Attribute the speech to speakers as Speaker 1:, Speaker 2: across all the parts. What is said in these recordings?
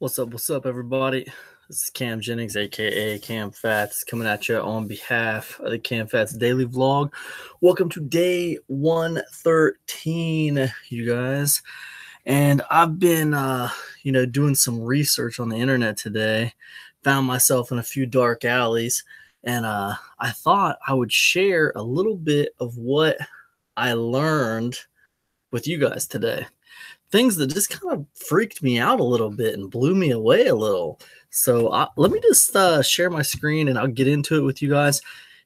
Speaker 1: What's up, everybody? This is Cam Jennings, aka Cam Fats, coming at you on behalf of the Cam Fats Daily Vlog. Welcome to day 113, you guys. And I've been, doing some research on the internet today. Found myself in a few dark alleys, and I thought I would share a little bit of what I learned with you guys today. Things that just kind of freaked me out a little bit and blew me away a little. So let me just share my screen and I'll get into it with you guys.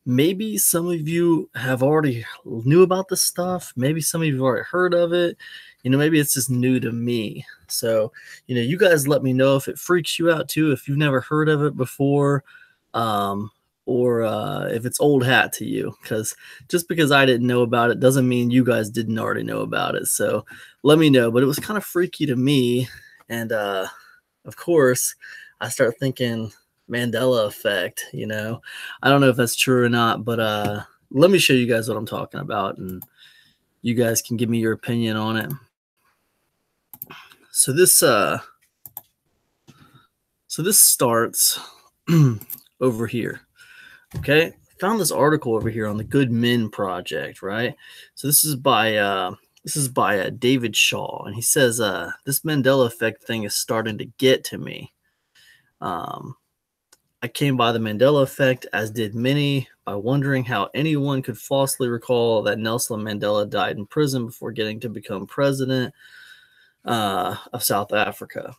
Speaker 1: Maybe some of you have already knew about this stuff. Maybe some of you have already heard of it. Maybe it's just new to me. So, you guys let me know if it freaks you out too, if you've never heard of it before. Or if it's old hat to you, because just because I didn't know about it doesn't mean you guys didn't already know about it. So let me know. But it was kind of freaky to me. And of course, I start thinking Mandela effect, I don't know if that's true or not, but let me show you guys what I'm talking about, and you guys can give me your opinion on it. So this starts over here. Okay, found this article over here on the Good Men Project, right? So this is by David Shaw, and he says this Mandela effect thing is starting to get to me. I came by the Mandela effect, as did many, by wondering how anyone could falsely recall that Nelson Mandela died in prison before getting to become president of South Africa.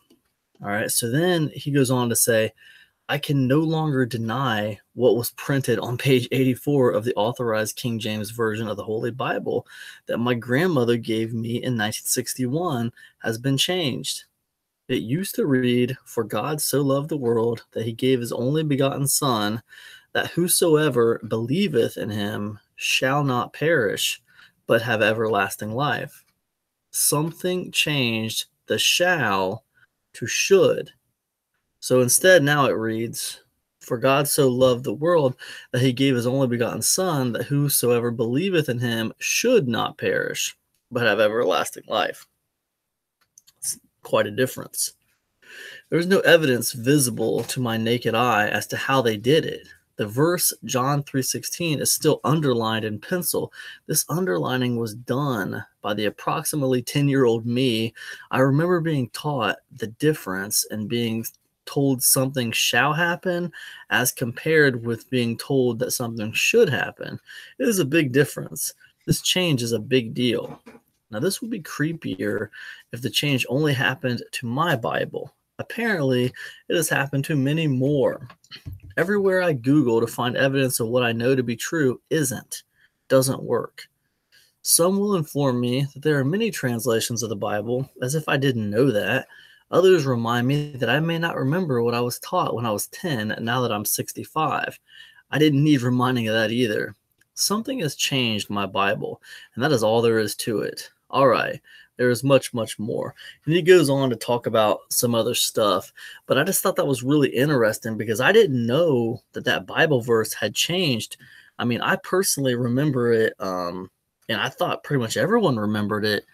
Speaker 1: All right, so then he goes on to say, I can no longer deny what was printed on page 84 of the authorized King James Version of the Holy Bible that my grandmother gave me in 1961 has been changed. It used to read, For God so loved the world that he gave his only begotten Son, that whosoever believeth in him shall not perish, but have everlasting life. Something changed the shall to should. So instead, now it reads, For God so loved the world that he gave his only begotten Son, that whosoever believeth in him should not perish, but have everlasting life. It's quite a difference. There is no evidence visible to my naked eye as to how they did it. The verse John 3:16 is still underlined in pencil. This underlining was done by the approximately 10-year-old me. I remember being taught the difference and being told something shall happen as compared with being told that something should happen. It is a big difference. This change is a big deal. Now, this would be creepier if the change only happened to my Bible. Apparently, it has happened to many more. Everywhere I Google to find evidence of what I know to be true doesn't work. Some will inform me that there are many translations of the Bible, as if I didn't know that. Others remind me that I may not remember what I was taught when I was 10, now that I'm 65. I didn't need reminding of that either. Something has changed my Bible, and that is all there is to it. All right, there is much, much more. And he goes on to talk about some other stuff, but I just thought that was really interesting because I didn't know that that Bible verse had changed. I mean, I personally remember it, and I thought pretty much everyone remembered it.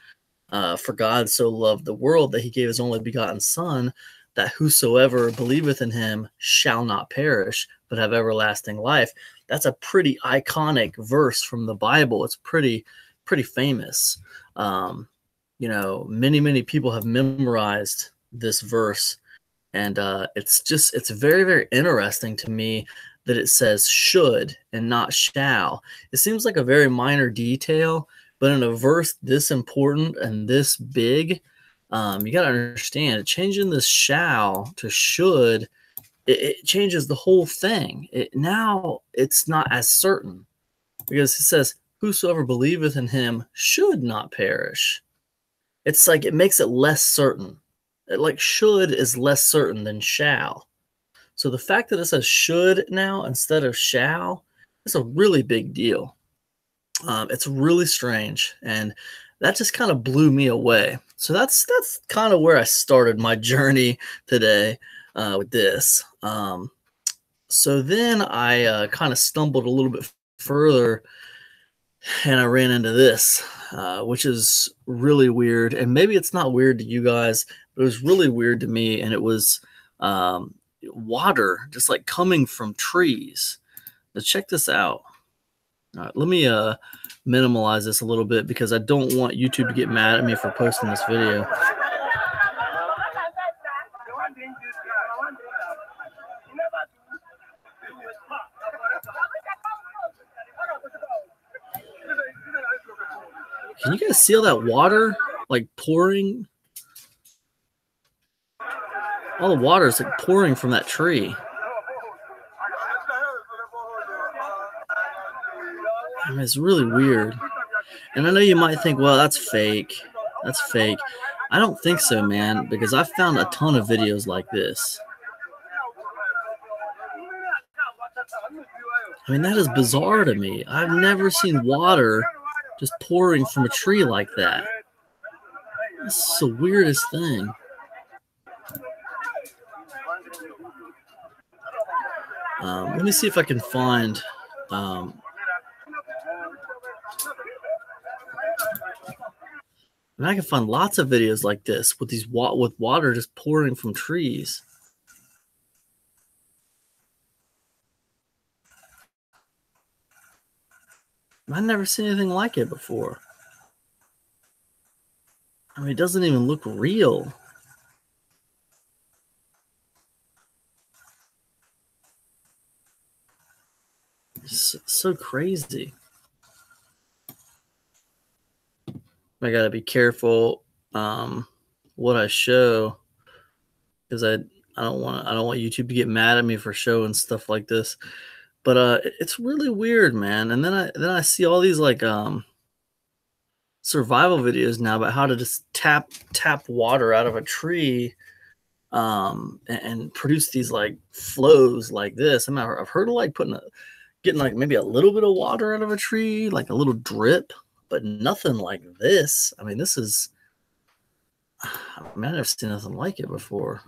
Speaker 1: For God so loved the world that he gave his only begotten Son, that whosoever believeth in him shall not perish, but have everlasting life. That's a pretty iconic verse from the Bible. It's pretty famous. Many people have memorized this verse, and it's very, very interesting to me that it says should and not shall. It seems like a very minor detail, but in a verse this important and this big, you got to understand, changing this shall to should, it changes the whole thing. Now it's not as certain, because it says, whosoever believeth in him should not perish. It's like it makes it less certain. Like should is less certain than shall. So the fact that it says should now instead of shall is a really big deal. It's really strange, and that just kind of blew me away. So that's kind of where I started my journey today with this. So then I kind of stumbled a little bit further and I ran into this, which is really weird. And maybe it's not weird to you guys, but it was really weird to me. And it was water just like coming from trees. Now check this out. All right, let me minimalize this a little bit because I don't want YouTube to get mad at me for posting this video. Can you guys see all that water like pouring? All the water is like pouring from that tree. I mean, it's really weird. And I know you might think, well, that's fake. That's fake. I don't think so, man, because I found a ton of videos like this. I mean, that is bizarre to me. I've never seen water just pouring from a tree like that. This is the weirdest thing. Let me see if I can find and I can find lots of videos like this with with water just pouring from trees. I've never seen anything like it before. I mean, it doesn't even look real. It's so crazy. I gotta be careful what I show because I don't want YouTube to get mad at me for showing stuff like this. But it's really weird, man. And then I see all these like survival videos now about how to just tap water out of a tree and produce these like flows like this. I mean, I've heard of like getting like maybe a little bit of water out of a tree, like a little drip, but nothing like this. I mean, I've never seen nothing like it before.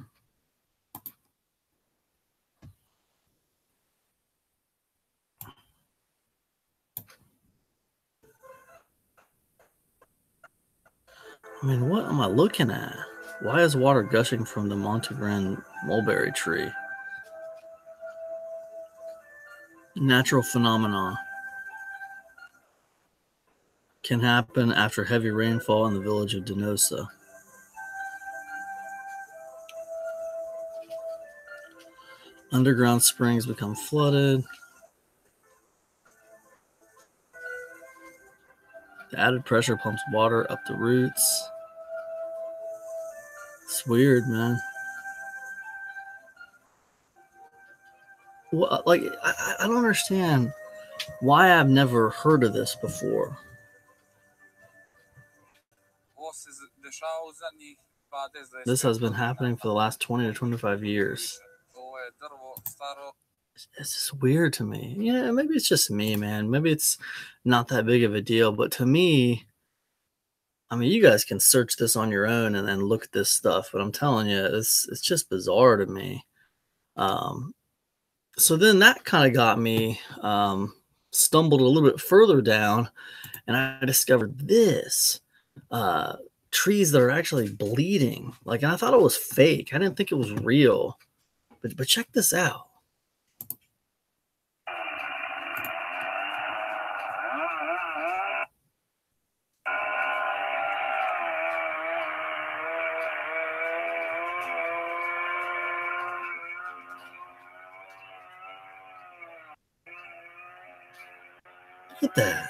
Speaker 1: I mean, what am I looking at? Why is water gushing from the Montegran mulberry tree? Natural phenomena can happen after heavy rainfall in the village of Denosa. Underground springs become flooded. The added pressure pumps water up the roots. It's weird, man. Well, like, I don't understand why I've never heard of this before. This has been happening for the last 20 to 25 years. It's just weird to me. Yeah, maybe it's just me, man. Maybe it's not that big of a deal. But to me, I mean, you guys can search this on your own and then look at this stuff. But I'm telling you, it's just bizarre to me. So then that kind of got me stumbled a little bit further down, and I discovered this trees that are actually bleeding. Like, I thought it was fake. I didn't think it was real. But check this out. Look at that.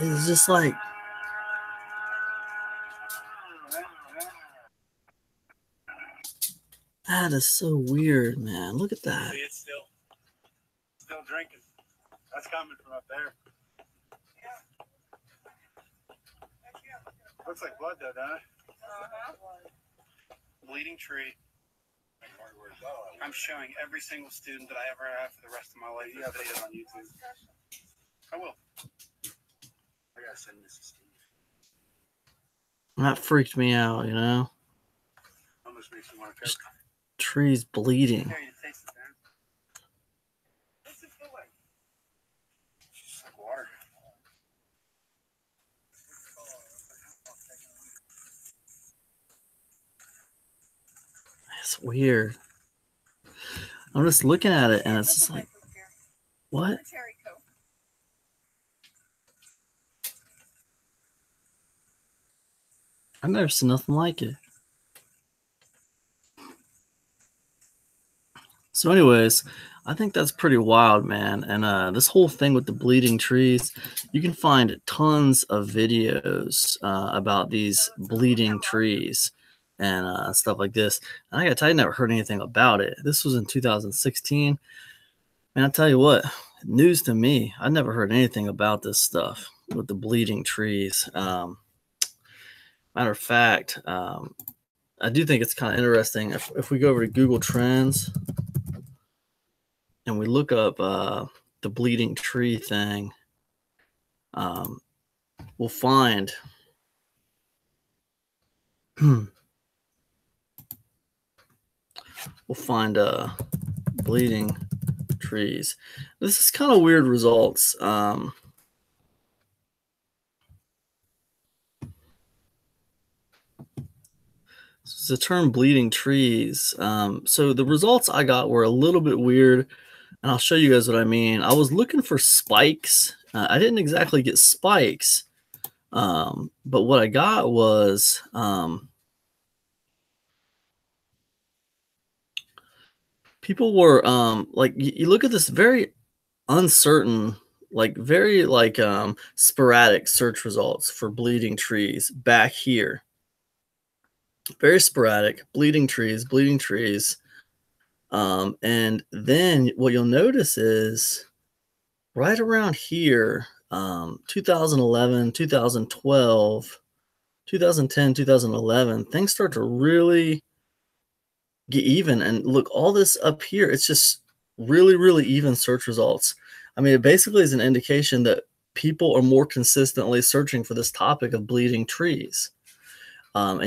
Speaker 1: It's just like, that is so weird, man. Look at that.
Speaker 2: See, it's still drinking. That's coming from up there. Looks like blood though, doesn't it? Bleeding tree. I'm showing every single student that I ever have for the rest of my life. You have videos on YouTube. I will. I gotta send this to Steve.
Speaker 1: That freaked me out, you know?
Speaker 2: Almost makes me want to cook.
Speaker 1: Trees bleeding. It's weird. I'm just looking at it, and it's just like, what? I've never seen nothing like it. So, anyways, I think that's pretty wild, man. And this whole thing with the bleeding trees, you can find tons of videos about these bleeding trees and stuff like this. And I gotta tell you, I never heard anything about it. This was in 2016. And I tell you what, news to me. I never heard anything about this stuff with the bleeding trees. Matter of fact, I do think it's kind of interesting. If we go over to Google Trends and we look up the bleeding tree thing, we'll find bleeding trees. This is kind of weird results. It's the term bleeding trees. So the results I got were a little bit weird, and I'll show you guys what I mean. I was looking for spikes. I didn't exactly get spikes, but what I got was people were like, you look at this very uncertain, like very like sporadic search results for bleeding trees back here. Very sporadic, bleeding trees, bleeding trees. And then what you'll notice is right around here, 2011, 2012, 2010, 2011, things start to really get even. And look, all this up here, it's just really, really even search results. I mean, it basically is an indication that people are more consistently searching for this topic of bleeding trees. And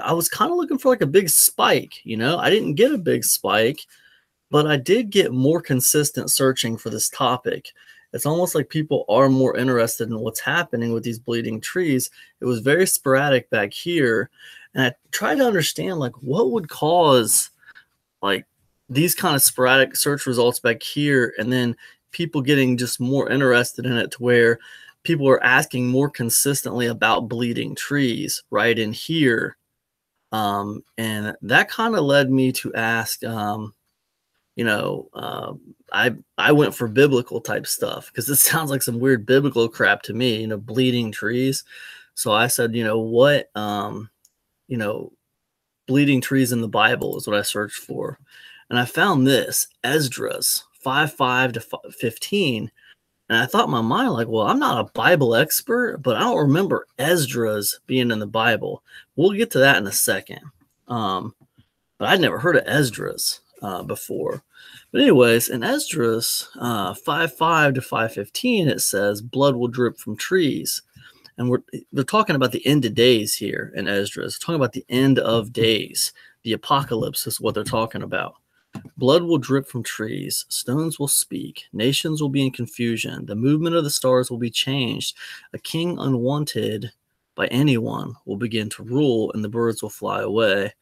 Speaker 1: I was kind of looking for like a big spike, I didn't get a big spike, but I did get more consistent searching for this topic. It's almost like people are more interested in what's happening with these bleeding trees. It was very sporadic back here. And I tried to understand like what would cause like these kind of sporadic search results back here, and then people getting just more interested in it to where people are asking more consistently about bleeding trees right in here. And that kind of led me to ask, I went for biblical type stuff because it sounds like some weird biblical crap to me, bleeding trees. So I said, bleeding trees in the Bible is what I searched for. And I found this, Esdras 5:5 to 15. And I thought in my mind, like, well, I'm not a Bible expert, but I don't remember Esdras being in the Bible. We'll get to that in a second. But I'd never heard of Esdras before. But anyways, in Esdras 5:5 to 5:15, it says, blood will drip from trees. And they're talking about the end of days here in Esdras. They're talking about the end of days. The apocalypse is what they're talking about. Blood will drip from trees, stones will speak, nations will be in confusion, the movement of the stars will be changed, a king unwanted by anyone will begin to rule, and the birds will fly away.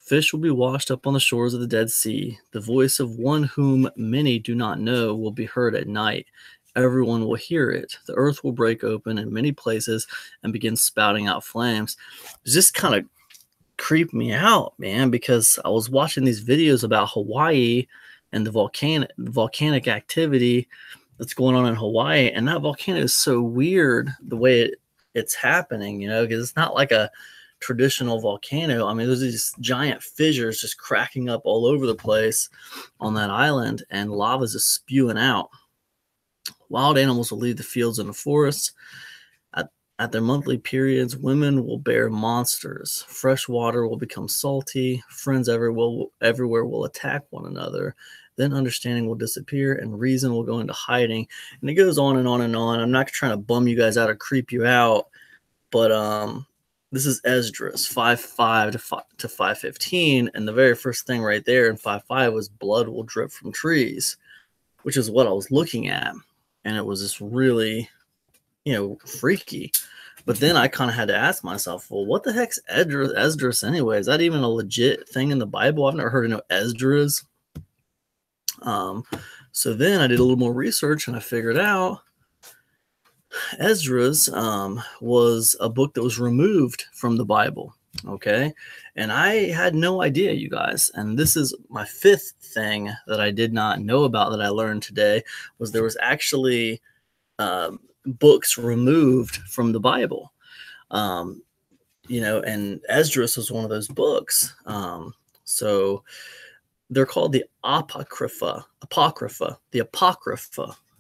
Speaker 1: Fish will be washed up on the shores of the Dead Sea. The voice of one whom many do not know will be heard at night. Everyone will hear it. The earth will break open in many places and begin spouting out flames. It's just kind of creeped me out, man, because I was watching these videos about Hawaii and the volcanic activity that's going on in Hawaii, and that volcano is so weird the way it's happening, because it's not like a traditional volcano. I mean, there's these giant fissures just cracking up all over the place on that island, and lava's just spewing out. Wild animals will leave the fields and the forests. At their monthly periods, women will bear monsters. Fresh water will become salty. Friends everywhere will attack one another. Then understanding will disappear and reason will go into hiding. And it goes on and on and on. I'm not trying to bum you guys out or creep you out, but this is Esdras 5:5 to 5:15, and the very first thing right there in 5:5 was blood will drip from trees, which is what I was looking at, and it was just really, freaky. But then I kind of had to ask myself, well, what the heck's Esdras anyway? Is that even a legit thing in the Bible? I've never heard of no Esdras. So then I did a little more research and I figured out Esdras was a book that was removed from the Bible. Okay. And I had no idea, you guys. And this is my fifth thing that I did not know about that I learned today, was there was actually books removed from the Bible. And Esdras was one of those books. So they're called the Apocrypha.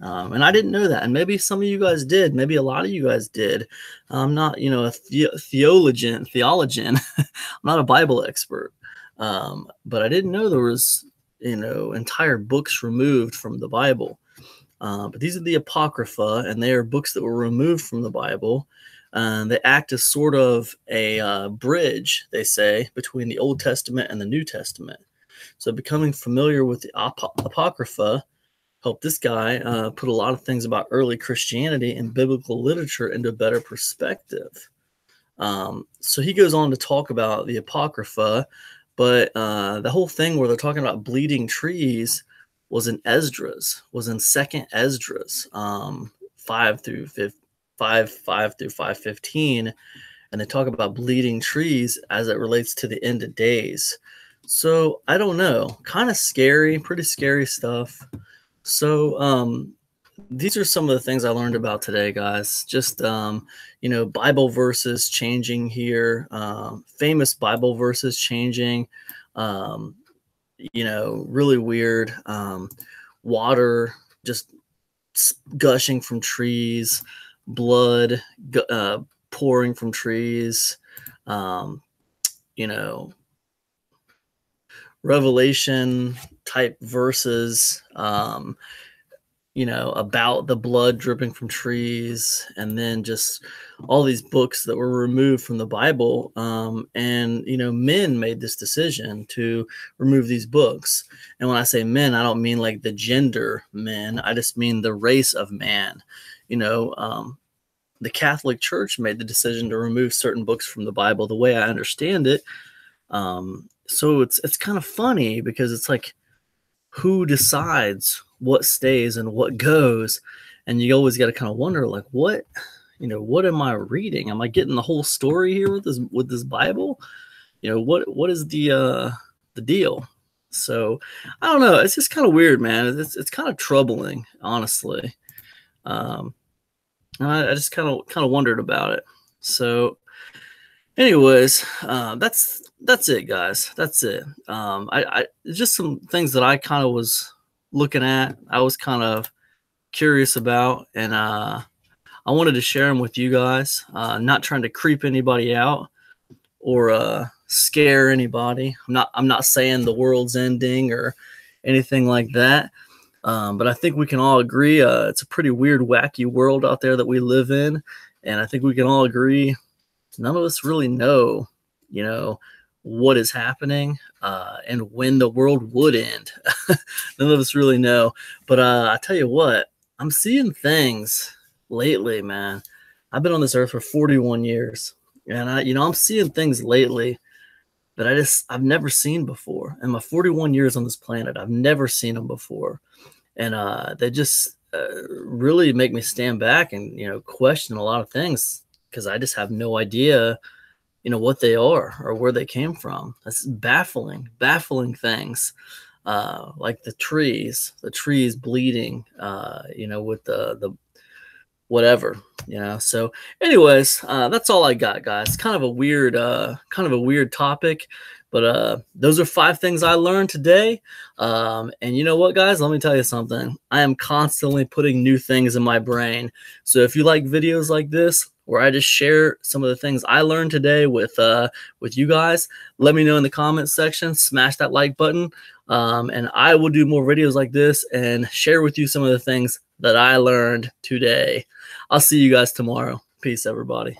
Speaker 1: And I didn't know that. And maybe some of you guys did. Maybe a lot of you guys did. I'm not, a theologian. I'm not a Bible expert. But I didn't know there was, entire books removed from the Bible. But these are the Apocrypha, and they are books that were removed from the Bible. They act as sort of a bridge, they say, between the Old Testament and the New Testament. So becoming familiar with the Apocrypha helped this guy put a lot of things about early Christianity and biblical literature into a better perspective. So he goes on to talk about the Apocrypha, but the whole thing where they're talking about bleeding trees was in Esdras, was in Second Esdras, 5 through 515, and they talk about bleeding trees as it relates to the end of days. So I don't know, kind of scary, pretty scary stuff. So these are some of the things I learned about today, guys. Just Bible verses changing here, famous Bible verses changing. Really weird. Water just gushing from trees, blood pouring from trees. Revelation type verses, about the blood dripping from trees, and then just all these books that were removed from the Bible. Men made this decision to remove these books. And when I say men, I don't mean like the gender men. I just mean the race of man. The Catholic Church made the decision to remove certain books from the Bible, the way I understand it. So it's kind of funny because it's like, who decides what stays and what goes? And you always got to kind of wonder, like, what am I reading? Am I getting the whole story here with this Bible? What is the deal? So I don't know. It's just kind of weird, man. It's kind of troubling, honestly. I just kind of wondered about it. So anyways, that's it, guys. That's it. I just some things that I kind of was looking at. I was kind of curious about, and I wanted to share them with you guys. Not trying to creep anybody out or scare anybody. I'm not saying the world's ending or anything like that. But I think we can all agree it's a pretty weird, wacky world out there that we live in, and I think we can all agree none of us really know, what is happening and when the world would end. None of us really know. But I tell you what, I'm seeing things lately, man. I've been on this earth for 41 years, and I'm seeing things lately that I've never seen before. In my 41 years on this planet, I've never seen them before. And they just really make me stand back and, question a lot of things, because I just have no idea, what they are or where they came from. That's baffling things. Like the trees bleeding, with the whatever, So anyways, that's all I got, guys. Kind of a weird topic, but those are 5 things I learned today. And you know what, guys, let me tell you something. I am constantly putting new things in my brain. So if you like videos like this, where I just share some of the things I learned today with you guys, let me know in the comments section. Smash that like button, and I will do more videos like this and share with you some of the things that I learned today. I'll see you guys tomorrow. Peace, everybody.